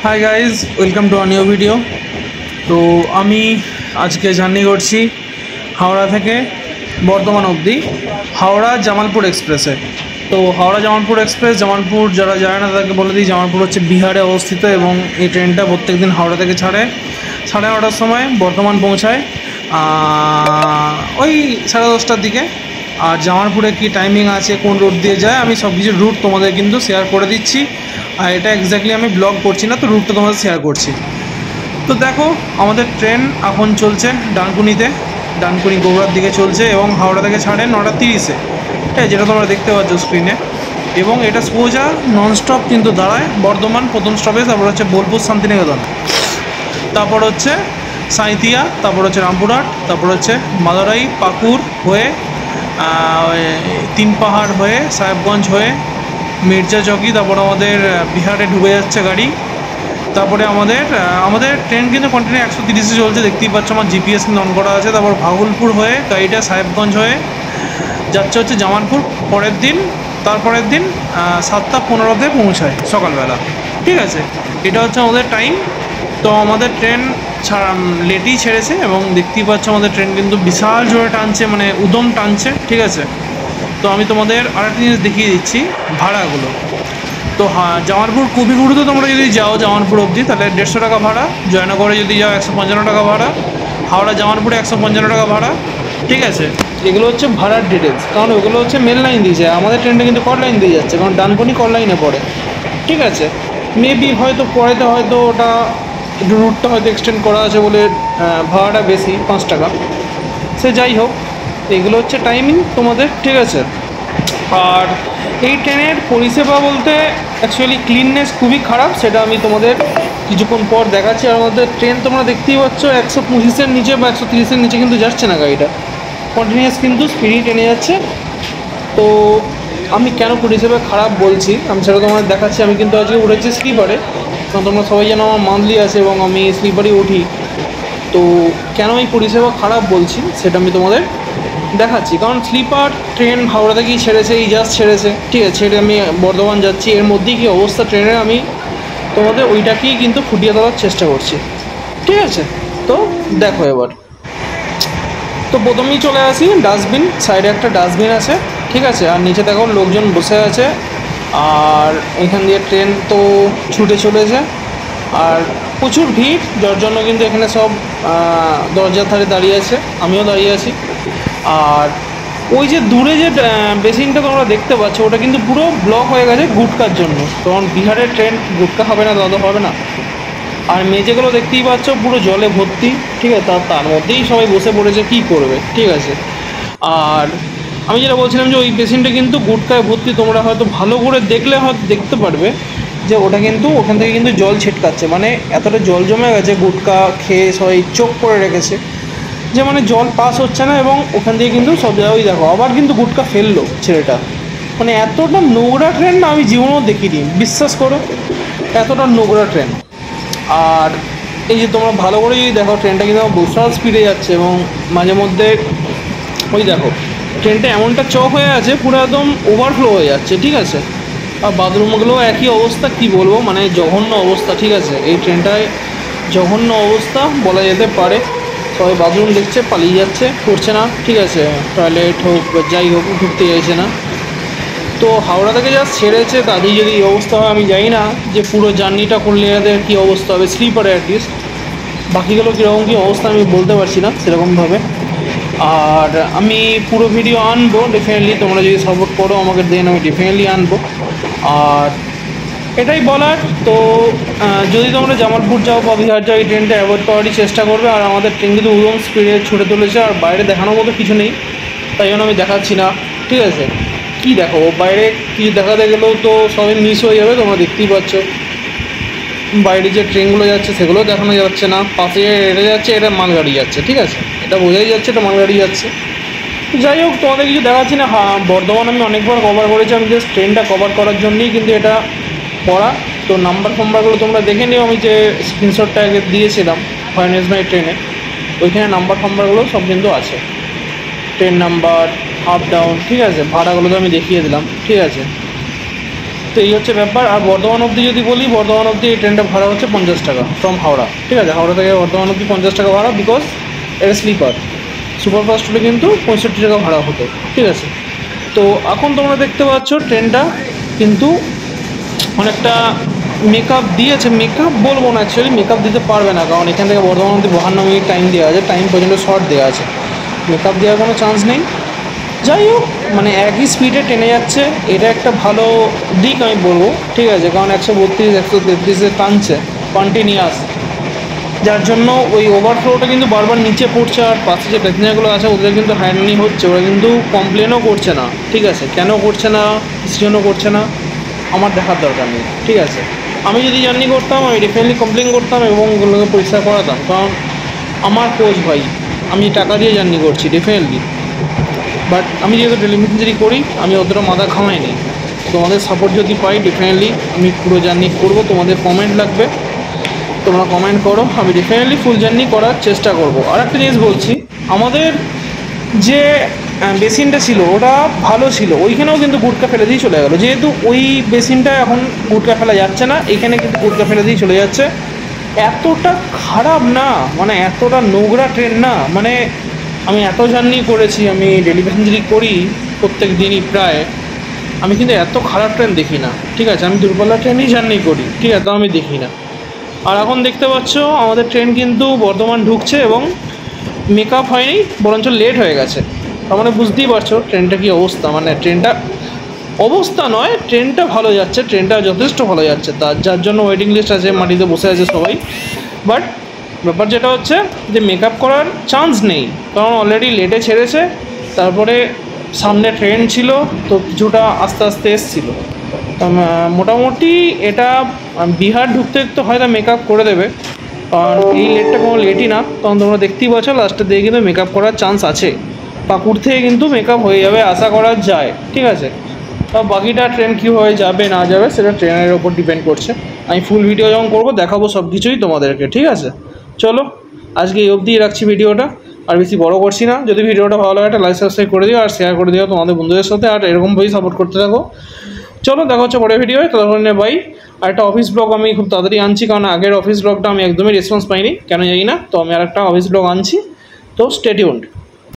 Hi guys, welcome to a new video. তো আমি আজকে জার্নি করছি হাওড়া থেকে বর্ধমান অবধি হাওড়া জামালপুর এক্সপ্রেসে। তো হাওড়া জামালপুর এক্সপ্রেস, জামালপুর যারা যায় না তাদেরকে বলে দিই, জামালপুর হচ্ছে বিহারে অবস্থিত এবং এই ট্রেনটা প্রত্যেক দিন হাওড়া থেকে ছাড়ে 9:30টার সময়, বর্ধমান পৌঁছায় ওই 10:30টার দিকে। আর জামালপুরে কী টাইমিং আছে, কোন রুট দিয়ে যায়, আমি সব কিছু রুট তোমাদের কিন্তু শেয়ার করে দিচ্ছি। আর এটা এক্স্যাক্টলি আমি ব্লগ করছি না, তো রুটটা তোমাদের শেয়ার করছি। তো দেখো, আমাদের ট্রেন এখন চলছে ডানকুনিতে, ডানকুনি গৌড়ার দিকে চলছে এবং হাওড়া থেকে ছাড়ে 9:30-এ, হ্যাঁ, যেটা তোমরা দেখতে পাচ্ছ স্ক্রিনে। এবং এটা সোজা ননস্টপ কিন্তু দাঁড়ায় বর্ধমান প্রথম স্টপেজ, তারপর হচ্ছে বোলপুর শান্তিনিকেতন, তারপর হচ্ছে সাঁইথিয়া, তারপর হচ্ছে রামপুরহাট, তারপর হচ্ছে মাদারাই পাকুড় হয়ে তিন পাহাড় হয়ে সাহেবগঞ্জ হয়ে মির্জা চকি, তারপর আমাদের বিহারে ঢুকে যাচ্ছে গাড়ি। তারপরে আমাদের ট্রেন কিন্তু কন্টিনিউ 130-এ চলছে, দেখতেই পাচ্ছ, আমার জিপিএস কিন্তু অন করা আছে। তারপর ভাগলপুর হয়ে গাড়িটা সাহেবগঞ্জ হয়ে যাচ্ছে হচ্ছে জামালপুর তারপরের দিন 7:15-তে পৌঁছায় সকালবেলা, ঠিক আছে। এটা হচ্ছে আমাদের টাইম। তো আমাদের ট্রেন লেটেই ছেড়েছে এবং দেখতেই পাচ্ছ আমাদের ট্রেন কিন্তু বিশাল জোরে টানছে, মানে উদম টানছে, ঠিক আছে। তো আমি তোমাদের আরেকটা জিনিস দেখিয়ে দিচ্ছি, ভাড়াগুলো। তো হ্যাঁ, জামালপুর কবিগুরুতে তোমরা যদি যাও জামালপুর অবধি, তাহলে 150 টাকা ভাড়া, জয়নগরে যদি যাও 155 টাকা ভাড়া, হাওড়া জামালপুরে 155 টাকা ভাড়া, ঠিক আছে। এগুলো হচ্ছে ভাড়ার ডিটেলস, কারণ ওগুলো হচ্ছে মেল লাইন দিয়ে যায়, আমাদের ট্রেনটা কিন্তু কল লাইন দিয়ে যাচ্ছে, কারণ ডানকুনি কল লাইনে পড়ে, ঠিক আছে। মেবি হয়তো পরেতে হয়তো ওটা রুটটা হয়তো এক্সটেন্ড করা আছে বলে ভাড়াটা বেশি 5 টাকা, সে যাই হোক। এগুলো হচ্ছে টাইমিং তোমাদের, ঠিক আছে। আর এই ট্রেনের পরিষেবা বলতে অ্যাকচুয়ালি ক্লিননেস খুবই খারাপ, সেটা আমি তোমাদের কিছুক্ষণ পর দেখাচ্ছি। আর আমাদের ট্রেন তোমরা দেখতেই পাচ্ছ 125-এর নিচে বা 130-এর নিচে কিন্তু যাচ্ছে না গাড়িটা, কন্টিনিউয়াস কিন্তু স্পিডই টেনে যাচ্ছে। তো আমি কেন পরিষেবা খারাপ বলছি আমি সেটা তোমাদের দেখাচ্ছি। আমি কিন্তু আজকে উঠেছি স্লিপারে, কারণ তোমরা সবাই জানো আমার মান্থলি আছে এবং আমি স্লিপারই উঠি। তো কেন এই পরিষেবা খারাপ বলছি সেটা আমি তোমাদের দেখাচ্ছি। কারণ স্লিপার ট্রেন হাওড়া থেকেই ছেড়েছে, এই জাস্ট ছেড়েছে, ঠিক আছে, ছেড়ে আমি বর্ধমান যাচ্ছি, এর মধ্যেই কী অবস্থা ট্রেনের আমি তোমাদের ওইটাকেই কিন্তু ফুটিয়ে তোলার চেষ্টা করছি, ঠিক আছে। তো দেখো এবার, তো প্রথমেই চলে আসি ডাস্টবিন, সাইডে একটা ডাস্টবিন আছে, ঠিক আছে। আর নিচে দেখো লোকজন বসে আছে, আর এখান দিয়ে ট্রেন তো ছুটে চলেছে, আর প্রচুর ভিড়, যার জন্য কিন্তু এখানে সব দরজার ধারে দাঁড়িয়ে আছে, আমিও দাঁড়িয়ে আছি। আর ওই যে দূরে যে বেসিনটা তোমরা দেখতে পাচ্ছ, ওটা কিন্তু পুরো ব্লক হয়ে গেছে গুটকার জন্য, কারণ বিহারের ট্রেন গুটকা হবে না, দাদা হবে না। আর মেঝেগুলো দেখতেই পাচ্ছ পুরো জলে ভর্তি, ঠিক আছে, তার মধ্যেই সবাই বসে পড়েছে, কী করবে, ঠিক আছে। আর আমি যেটা বলছিলাম যে ওই বেসিনটা কিন্তু গুটকায় ভর্তি, তোমরা হয়তো ভালো করে দেখলে হয়তো দেখতে পারবে যে ওটা কিন্তু ওখান থেকে কিন্তু জল ছিটকাচ্ছে, মানে এতটা জল জমে গেছে, গুটকা খেয়ে সবাই চোখ করে রেখেছে যে মানে জল পাস হচ্ছে না, এবং ওখান থেকে কিন্তু সব জায়গায় দেখো আবার কিন্তু গুটকা ফেললো ছেলেটা। মানে এতটা নোংরা ট্রেন না আমি জীবনেও দেখিনি, বিশ্বাস করো, এতটা নোংরা ট্রেন। আর এই যে তোমরা ভালো করে যদি দেখো, ট্রেনটা কিন্তু বিশাল স্পিডে যাচ্ছে এবং মাঝে মধ্যে ওই দেখো ট্রেনটা এমনটা চক হয়ে আছে, পুরো একদম ওভারফ্লো হয়ে যাচ্ছে, ঠিক আছে। আর বাথরুমগুলোও একই অবস্থা, কি বলবো, মানে জঘন্য অবস্থা, ঠিক আছে। এই ট্রেনটায় জঘন্য অবস্থা বলা যেতে পারে। সবাই বাথরুম দেখছে, পালিয়ে যাচ্ছে, করছে না, ঠিক আছে, টয়লেট হোক বা যাই হোক ঢুকতে চাইছে না। তো হাওড়া থেকে যা ছেড়েছে তাদের যদি এই অবস্থা হয়, আমি জানি না যে পুরো জার্নিটা করলে এদের কী অবস্থা হবে, স্লিপারে অ্যাটলিস্ট। বাকিগুলো কীরকম কী অবস্থা আমি বলতে পারছি না সেরকমভাবে। আর আমি পুরো ভিডিও আনবো ডেফিনেটলি, তোমরা যদি সাপোর্ট করো আমাকে, দেন আমি ডেফিনেটলি আনবো। আর এটাই বলার। তো যদি তোমরা জামালপুর যাও বা বিহার যাও, এই ট্রেনটা অ্যাভয়েড করারই চেষ্টা করবে। আর আমাদের ট্রেন কিন্তু উদম স্পিডে ছুটে চলেছে, আর বাইরে দেখানোর মতো কিছু নেই, তাই জন্য আমি দেখাচ্ছি না, ঠিক আছে। কি দেখো বাইরে কিছু দেখাতে গেলেও তো সবাই মিস হয়ে যাবে, তোমরা দেখতেই পাচ্ছ বাইরে যে ট্রেনগুলো যাচ্ছে সেগুলোও দেখানো যাচ্ছে না, পাশে এটা যাচ্ছে, এটা মালগাড়ি যাচ্ছে, ঠিক আছে, এটা বোঝাই যাচ্ছে এটা মালগাড়ি যাচ্ছে। যাই হোক, তোমাদের কিছু দেখাচ্ছি না। হ্যাঁ, বর্ধমান আমি অনেকবার কভার করেছি, আমি জাস্ট ট্রেনটা কভার করার জন্যই কিন্তু এটা করা। তো নাম্বারগুলো তোমরা দেখে নিও, আমি যে স্ক্রিনশটটা আগে দিয়েছিলাম ফাইনেসমাই ট্রেনে, ওইখানে নাম্বারগুলো সব কিন্তু আছে, ট্রেন নাম্বার, আপ ডাউন, ঠিক আছে, ভাড়াগুলো তো আমি দেখিয়ে দিলাম, ঠিক আছে। তো এই হচ্ছে ব্যাপার। আর বর্ধমান অবধি যদি বলি, বর্ধমান অবধি এই ট্রেনটা ভাড়া হচ্ছে 50 টাকা ফ্রম হাওড়া, ঠিক আছে? হাওড়া থেকে বর্ধমান অবধি 50 টাকা ভাড়া, বিকজ এটা স্লিপার। সুপারফাস্ট হলে কিন্তু 65 টাকা ভাড়া হতো, ঠিক আছে? তো এখন তোমরা দেখতে পাচ্ছ ট্রেনটা কিন্তু অনেকটা মেকআপ দিয়েছে। মেকআপ বলবো না, অ্যাকচুয়ালি মেকআপ দিতে পারবে না, কারণ এখান থেকে বর্ধমান অবধি 52 মিনিট টাইম দেওয়া আছে, টাইম পর্যন্ত শর্ট দেওয়া আছে, মেকআপ দেওয়ার কোনো চান্স নেই। যাই হোক, মানে একই স্পিডে টেনে যাচ্ছে, এটা একটা ভালো দিক আমি বলবো, ঠিক আছে? কারণ 132 133-এ টানছে কন্টিনিউয়াস, যার জন্য ওই ওভারফ্লোটা কিন্তু বারবার নিচে পড়ছে। আর পাশে যে প্যাসেঞ্জারগুলো আছে ওদের কিন্তু হ্যান্ডলি হচ্ছে, ওরা কিন্তু কমপ্লেনও করছে না, ঠিক আছে? কেন করছে না, কিসের জন্য করছে না, আমার দেখার দরকার নেই, ঠিক আছে? আমি যদি জার্নি করতাম আমি ডেফিনেটলি কমপ্লেন করতাম এবং ওগুলোকে পরিষ্কার করাতাম, কারণ আমার কোচ ভাই, আমি টাকা দিয়ে জার্নি করছি ডেফিনেটলি। বাট আমি যেহেতু ডেলি প্যাসেঞ্জারি করি, আমি অতটা মাথা ঘামাইনি। তোমাদের সাপোর্ট যদি পাই ডেফিনেটলি আমি পুরো জার্নি করব। তোমাদের কমেন্ট লাগবে, তোমরা কমেন্ট করো, আমি ডেফিনেটলি ফুল জার্নি করার চেষ্টা করব। আর একটা জিনিস বলছি, আমাদের যে বেসিনটা ছিল ওটা ভালো ছিল, ওইখানেও কিন্তু গুটকা ফেলে দিয়ে চলে গেলো। যেহেতু ওই বেসিনটা এখন গুটকা ফেলা যাচ্ছে না, এখানে কিন্তু গুটকা ফেলে দিয়ে চলে যাচ্ছে। এতটা খারাপ না, মানে এতটা নোংরা ট্রেন না, মানে আমি এত জার্নি করেছি, আমি ডেলি প্যাসেঞ্জারি করি প্রত্যেক দিনই প্রায়, আমি কিন্তু এত খারাপ ট্রেন দেখি না, ঠিক আছে? আমি দূরপাল্লার ট্রেনেই জার্নি করি, ঠিক আছে? তো আমি দেখি না। আর এখন দেখতে পাচ্ছ আমাদের ট্রেন কিন্তু বর্ধমান ঢুকছে এবং মেকআপ হয়নি, বরঞ্চ লেট হয়ে গেছে। তার মানে বুঝতেই পারছো ট্রেনটা কী অবস্থা, মানে ট্রেনটা অবস্থা নয়, ট্রেনটা ভালো যাচ্ছে, ট্রেনটা যথেষ্ট ভালো যাচ্ছে, যার জন্য ওয়েটিং লিস্ট আছে, মাটিতে বসে আছে সবাই। বাট ব্যাপার যেটা হচ্ছে যে মেকআপ করার চান্স নেই, কারণ অলরেডি লেটে ছেড়েছে, তারপরে সামনে ট্রেন ছিল, তো কিছুটা আস্তে আস্তে এসেছিলো। মোটামুটি এটা বিহার ঢুকতে তো হয়তো মেকআপ করে দেবে, আর এই লেটটা কোনো লেটই না, তখন তোমরা দেখতেই পাচ্ছ লাস্টের দিকে কিন্তু মেকআপ করার চান্স আছে। পাকুড় থেকে কিন্তু মেকআপ হয়ে যাবে, আশা করা যায়, ঠিক আছে? বাকিটা ট্রেন কীভাবে যাবে না যাবে সেটা ট্রেনের ওপর ডিপেন্ড করছে। আমি ফুল ভিডিও যখন করবো দেখাবো সব কিছুই তোমাদেরকে, ঠিক আছে? চলো আজকে এই অবধি রাখছি ভিডিওটা, আর বেশি বড় করছি না। যদি ভিডিওটা ভালো লাগে একটা লাইক সাবস্ক্রাইব করে দিও আর শেয়ার করে দিও তোমাদের বন্ধুদের সাথে, আর এরকমভাবেই সাপোর্ট করতে থাকো। চলো দেখা হচ্ছে পরের ভিডিও, ততক্ষণ বাই। আর একটা অফিস ব্লগ আমি খুব তাড়াতাড়ি আনছি, কারণ আগের অফিস ব্লগটা আমি একদমই রেসপন্স পাইনি, কেন জানি না, তো আমি আর একটা অফিস ব্লগ আনছি, তো স্টে টিউনড।